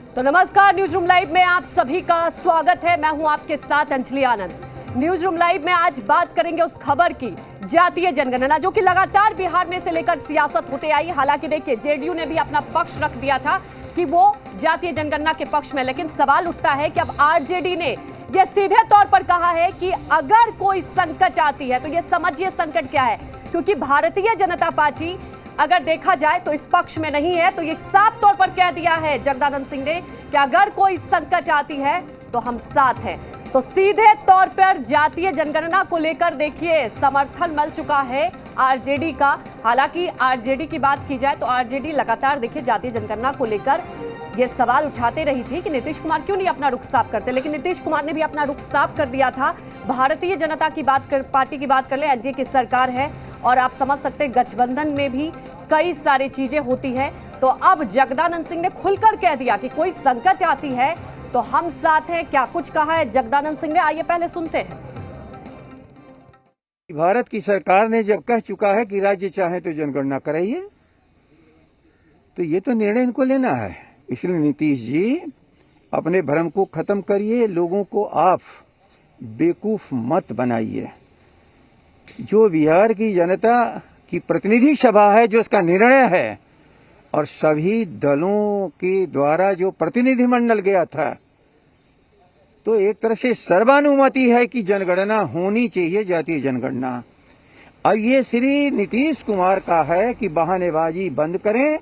तो नमस्कार, news room live में आप सभी का स्वागत है। मैं हूं आपके साथ अंजलि आनंद। न्यूज रूम लाइव में आज बात करेंगे उस खबर की, जातीय जनगणना, जो कि लगातार बिहार में से लेकर सियासत होते आई। हालांकि देखिए, जेडीयू ने भी अपना पक्ष रख दिया था कि वो जातीय जनगणना के पक्ष में, लेकिन सवाल उठता है कि अब आरजेडी ने यह सीधे तौर पर कहा है कि अगर कोई संकट आती है तो ये समझिए संकट क्या है, क्योंकि भारतीय जनता पार्टी अगर देखा जाए तो इस पक्ष में नहीं है। तो ये साफ तौर पर कह दिया है जगदानंद सिंह ने कि अगर कोई संकट आती है तो हम साथ हैं। तो सीधे तौर पर जातीय जनगणना को लेकर देखिए समर्थन मिल चुका है आरजेडी का। हालांकि आरजेडी की बात की जाए तो आरजेडी लगातार देखिए जातीय जनगणना को लेकर ये सवाल उठाते रही थी कि नीतीश कुमार क्यों नहीं अपना रुख साफ करते, लेकिन नीतीश कुमार ने भी अपना रुख साफ कर दिया था। भारतीय जनता की पार्टी की बात कर ले, एनडीए की सरकार है और आप समझ सकते हैं गठबंधन में भी कई सारी चीजें होती है। तो अब जगदानंद सिंह ने खुलकर कह दिया कि कोई संकट आती है तो हम साथ हैं। क्या कुछ कहा है जगदानंद सिंह ने, आइए पहले सुनते हैं। भारत की सरकार ने जब कह चुका है कि राज्य चाहे तो जनगणना कराइए, तो ये तो निर्णय इनको लेना है। इसलिए नीतीश जी अपने भ्रम को खत्म करिए, लोगों को आप बेवकूफ मत बनाइए। जो बिहार की जनता की प्रतिनिधि सभा है, जो इसका निर्णय है, और सभी दलों के द्वारा जो प्रतिनिधिमंडल गया था, तो एक तरह से सर्वानुमति है कि जनगणना होनी चाहिए, जातीय जनगणना। अब ये श्री नीतीश कुमार का है कि बहानेबाजी बंद करें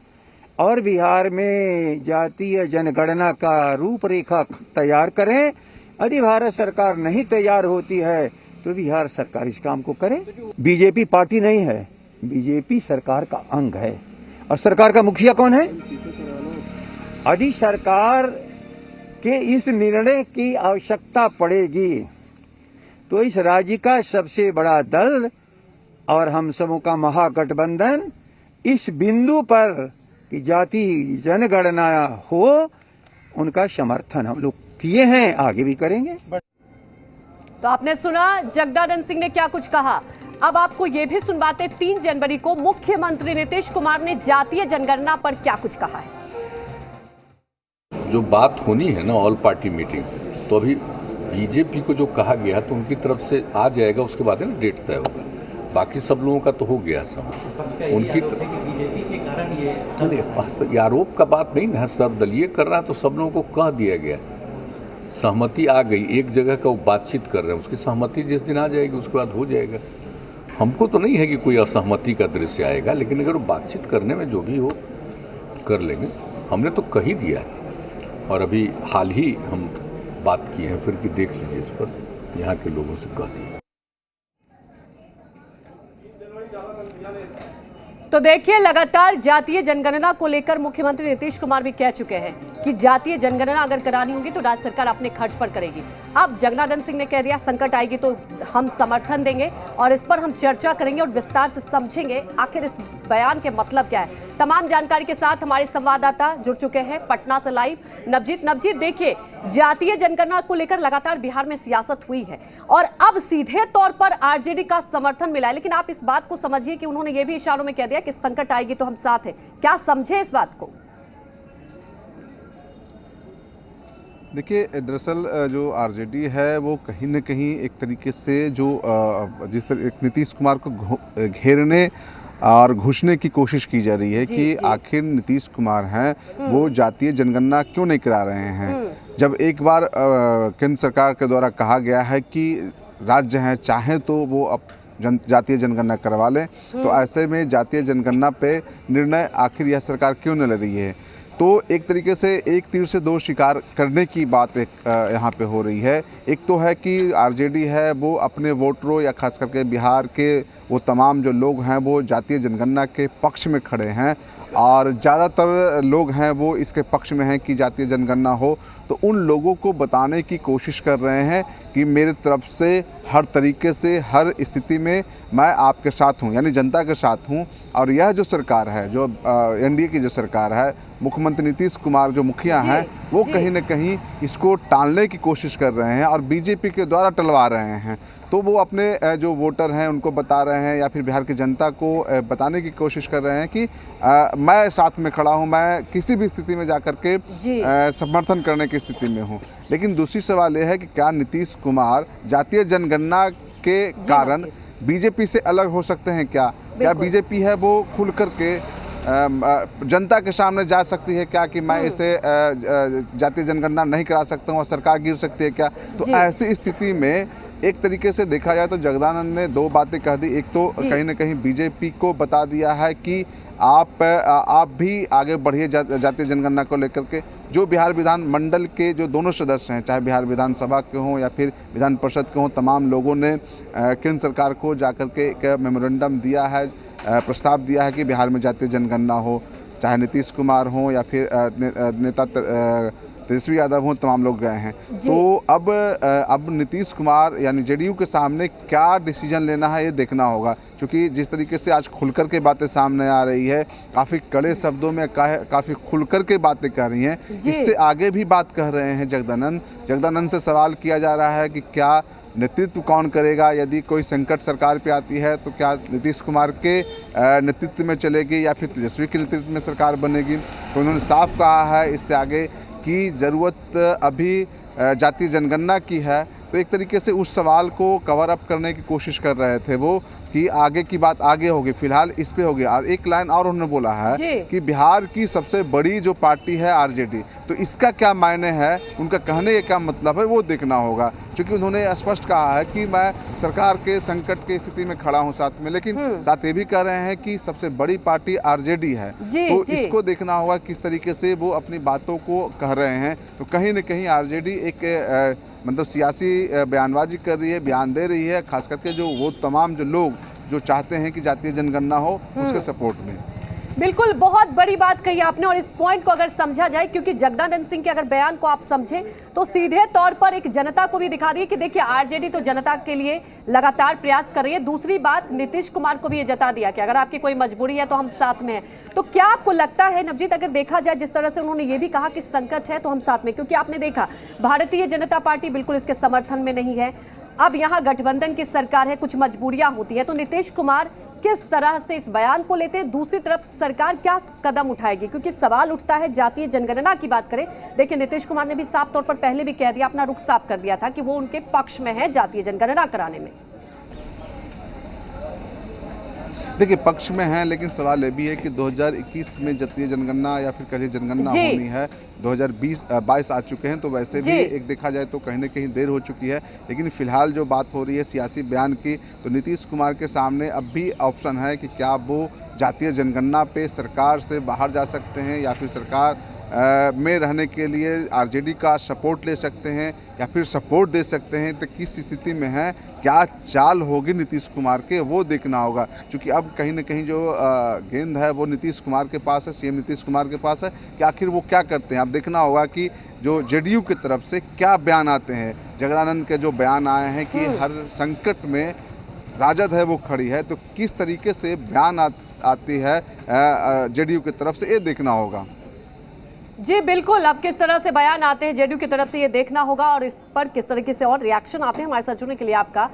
और बिहार में जातीय जनगणना का रूपरेखा तैयार करें। यदि भारत सरकार नहीं तैयार होती है तो बिहार सरकार इस काम को करे। बीजेपी पार्टी नहीं है, बीजेपी सरकार का अंग है। और सरकार का मुखिया कौन है? यदि सरकार के इस निर्णय की आवश्यकता पड़ेगी तो इस राज्य का सबसे बड़ा दल और हम सबों का महागठबंधन इस बिंदु पर कि जातीय जनगणना हो, उनका समर्थन हम लोग किए हैं, आगे भी करेंगे। तो आपने सुना जगदानंद सिंह ने क्या कुछ कहा। अब आपको ये भी सुनवाते 3 जनवरी को मुख्यमंत्री नीतीश कुमार ने जातीय जनगणना पर क्या कुछ कहा है। जो बात होनी है ना ऑल पार्टी मीटिंग, तो अभी बीजेपी को जो कहा गया तो उनकी तरफ से आ जाएगा, उसके बाद है ना डेट तय होगा। बाकी सब लोगों का तो हो गया सब। उनकी अरे आरोप का बात नहीं ना, सर्वदलीय कर रहा है तो सब लोगों को कह दिया गया, सहमति आ गई। एक जगह का वो बातचीत कर रहे हैं, उसकी सहमति जिस दिन आ जाएगी उसके बाद हो जाएगा। हमको तो नहीं है कि कोई असहमति का दृश्य आएगा, लेकिन अगर वो बातचीत करने में जो भी हो कर लेंगे। हमने तो कह ही दिया है और अभी हाल ही हम बात किए हैं, फिर कि देख लीजिए इस पर, यहाँ के लोगों से कह दिया। तो देखिए, लगातार जातीय जनगणना को लेकर मुख्यमंत्री नीतीश कुमार भी कह चुके हैं कि जातीय जनगणना अगर करानी होगी तो राज्य सरकार अपने खर्च पर करेगी। अब जगदानंद सिंह ने कह दिया संकट आएगी तो हम समर्थन देंगे और इस पर हम चर्चा करेंगे और विस्तार से समझेंगे आखिर इस बयान के मतलब क्या है। तमाम जानकारी के साथ हमारे संवाददाता जुड़ चुके हैं पटना से लाइव, नवजीत। देखिए, जातीय जनगणना को लेकर लगातार बिहार में सियासत हुई है और अब सीधे तौर पर आरजेडी का समर्थन मिला है, लेकिन आप इस बात को समझिए कि उन्होंने ये भी इशारों में कह दिया कि संकट आएगी तो हम साथ हैं। क्या समझे इस बात को? देखिए, दरअसल जो आरजेडी है वो कहीं न कहीं एक तरीके से जो जिस तरह नीतीश कुमार को घेरने और घुसने की कोशिश की जा रही है कि आखिर नीतीश कुमार हैं वो जातीय जनगणना क्यों नहीं करा रहे हैं। जब एक बार केंद्र सरकार के द्वारा कहा गया है कि राज्य हैं चाहे तो वो अब जातीय जनगणना करवा लें, तो ऐसे में जातीय जनगणना पे निर्णय आखिर यह सरकार क्यों न ले रही है। तो एक तरीके से एक तीर से दो शिकार करने की बात एक यहाँ पे हो रही है। एक तो है कि आरजेडी है वो अपने वोटरों या खास करके बिहार के वो तमाम जो लोग हैं वो जातीय जनगणना के पक्ष में खड़े हैं और ज़्यादातर लोग हैं वो इसके पक्ष में हैं कि जातीय जनगणना हो। तो उन लोगों को बताने की कोशिश कर रहे हैं कि मेरे तरफ से हर तरीके से हर स्थिति में मैं आपके साथ हूं, यानी जनता के साथ हूं। और यह जो सरकार है, जो एनडीए की जो सरकार है, मुख्यमंत्री नीतीश कुमार जो मुखिया हैं वो कहीं न कहीं इसको टालने की कोशिश कर रहे हैं और बीजेपी के द्वारा टलवा रहे हैं। तो वो अपने जो वोटर हैं उनको बता रहे हैं या फिर बिहार की जनता को बताने की कोशिश कर रहे हैं कि मैं साथ में खड़ा हूं, मैं किसी भी स्थिति में जाकर के समर्थन करने की स्थिति में हूं। लेकिन दूसरी सवाल यह है कि क्या नीतीश कुमार जातीय जनगणना के कारण बीजेपी से अलग हो सकते हैं? क्या बीजेपी है वो खुल करके जनता के सामने जा सकती है क्या कि मैं इसे जातीय जनगणना नहीं करा सकता हूँ और सरकार गिर सकती है क्या? तो ऐसी स्थिति में एक तरीके से देखा जाए तो जगदानंद ने दो बातें कह दी। एक तो कहीं ना कहीं बीजेपी को बता दिया है कि आप भी आगे बढ़िए जातीय जनगणना को लेकर के। जो बिहार विधान मंडल के जो दोनों सदस्य हैं, चाहे बिहार विधानसभा के हों या फिर विधान परिषद के हों, तमाम लोगों ने केंद्र सरकार को जाकर के एक मेमोरेंडम दिया है, प्रस्ताव दिया है कि बिहार में जातीय जनगणना हो। चाहे नीतीश कुमार हों या फिर नेता तेजस्वी यादव हों, तमाम लोग गए हैं। तो अब नीतीश कुमार यानी जेडीयू के सामने क्या डिसीजन लेना है ये देखना होगा, क्योंकि जिस तरीके से आज खुलकर के बातें सामने आ रही है, काफ़ी कड़े शब्दों में काफ़ी खुलकर के बातें कर रही हैं। इससे आगे भी बात कह रहे हैं जगदानंद से सवाल किया जा रहा है कि क्या नेतृत्व कौन करेगा? यदि कोई संकट सरकार पे आती है तो क्या नीतीश कुमार के नेतृत्व में चलेगी या फिर तेजस्वी के नेतृत्व में सरकार बनेगी? तो उन्होंने साफ कहा है इससे आगे की ज़रूरत अभी जातीय जनगणना की है। तो एक तरीके से उस सवाल को कवर अप करने की कोशिश कर रहे थे वो कि आगे की बात आगे होगी, फिलहाल इस पे होगी। और एक लाइन और उन्होंने बोला है कि बिहार की सबसे बड़ी जो पार्टी है आरजेडी, तो इसका क्या मायने है, उनका कहने का क्या मतलब है वो देखना होगा। क्योंकि उन्होंने स्पष्ट कहा है कि मैं सरकार के संकट की स्थिति में खड़ा हूं साथ में, लेकिन साथ ये भी कह रहे हैं कि सबसे बड़ी पार्टी आरजेडी है। तो इसको देखना होगा किस तरीके से वो अपनी बातों को कह रहे हैं। तो कहीं न कहीं आरजेडी एक मतलब सियासी बयानबाजी कर रही है, बयान दे रही है, खास करके जो वो तमाम जो लोग जो चाहते हैं कि जातीय जनगणना हो उसके सपोर्ट में। बिल्कुल, बहुत बड़ी बात कही आपने। और इस पॉइंट को अगर समझा जाए, क्योंकि जगदानंद सिंह के अगर बयान को आप समझें तो सीधे तौर पर एक जनता को भी दिखा दी कि देखिए आरजेडी तो जनता के लिए लगातार प्रयास कर रही है। दूसरी बात, नीतीश कुमार को भी ये जता दिया कि अगर आपकी कोई मजबूरी है तो हम साथ में हैं। तो क्या आपको लगता है नवजीत, अगर देखा जाए जिस तरह से उन्होंने ये भी कहा कि संकट है तो हम साथ में, क्योंकि आपने देखा भारतीय जनता पार्टी बिल्कुल इसके समर्थन में नहीं है, अब यहाँ गठबंधन की सरकार है, कुछ मजबूरियां होती है, तो नीतीश कुमार किस तरह से इस बयान को लेते हैं? दूसरी तरफ सरकार क्या कदम उठाएगी? क्योंकि सवाल उठता है जातीय जनगणना की बात करें। देखिए नीतीश कुमार ने भी साफ तौर पर पहले भी कह दिया, अपना रुख साफ कर दिया था कि वो उनके पक्ष में है जातीय जनगणना कराने में। देखिए पक्ष में है, लेकिन सवाल ये भी है कि 2021 में जातीय जनगणना या फिर कहीं जनगणना होनी है, 2022 आ चुके हैं, तो वैसे भी एक देखा जाए तो कहीं न कहीं देर हो चुकी है। लेकिन फिलहाल जो बात हो रही है सियासी बयान की, तो नीतीश कुमार के सामने अब भी ऑप्शन है कि क्या वो जातीय जनगणना पे सरकार से बाहर जा सकते हैं या फिर सरकार में रहने के लिए आरजेडी का सपोर्ट ले सकते हैं या फिर सपोर्ट दे सकते हैं। तो किस स्थिति में है, क्या चाल होगी नीतीश कुमार के, वो देखना होगा। क्योंकि अब कहीं ना कहीं जो गेंद है वो नीतीश कुमार के पास है, सीएम नीतीश कुमार के पास है कि आखिर वो क्या करते हैं। अब देखना होगा कि जो जेडीयू की तरफ से क्या बयान आते हैं। जगदानंद के जो बयान आए हैं कि हर संकट में राजद है वो खड़ी है, तो किस तरीके से बयान आती है जेडीयू की तरफ से, ये देखना होगा। जी बिल्कुल, अब किस तरह से बयान आते हैं जेडीयू की तरफ से ये देखना होगा और इस पर किस तरीके से और रिएक्शन आते हैं। हमारे साथ जुड़ने के लिए आपका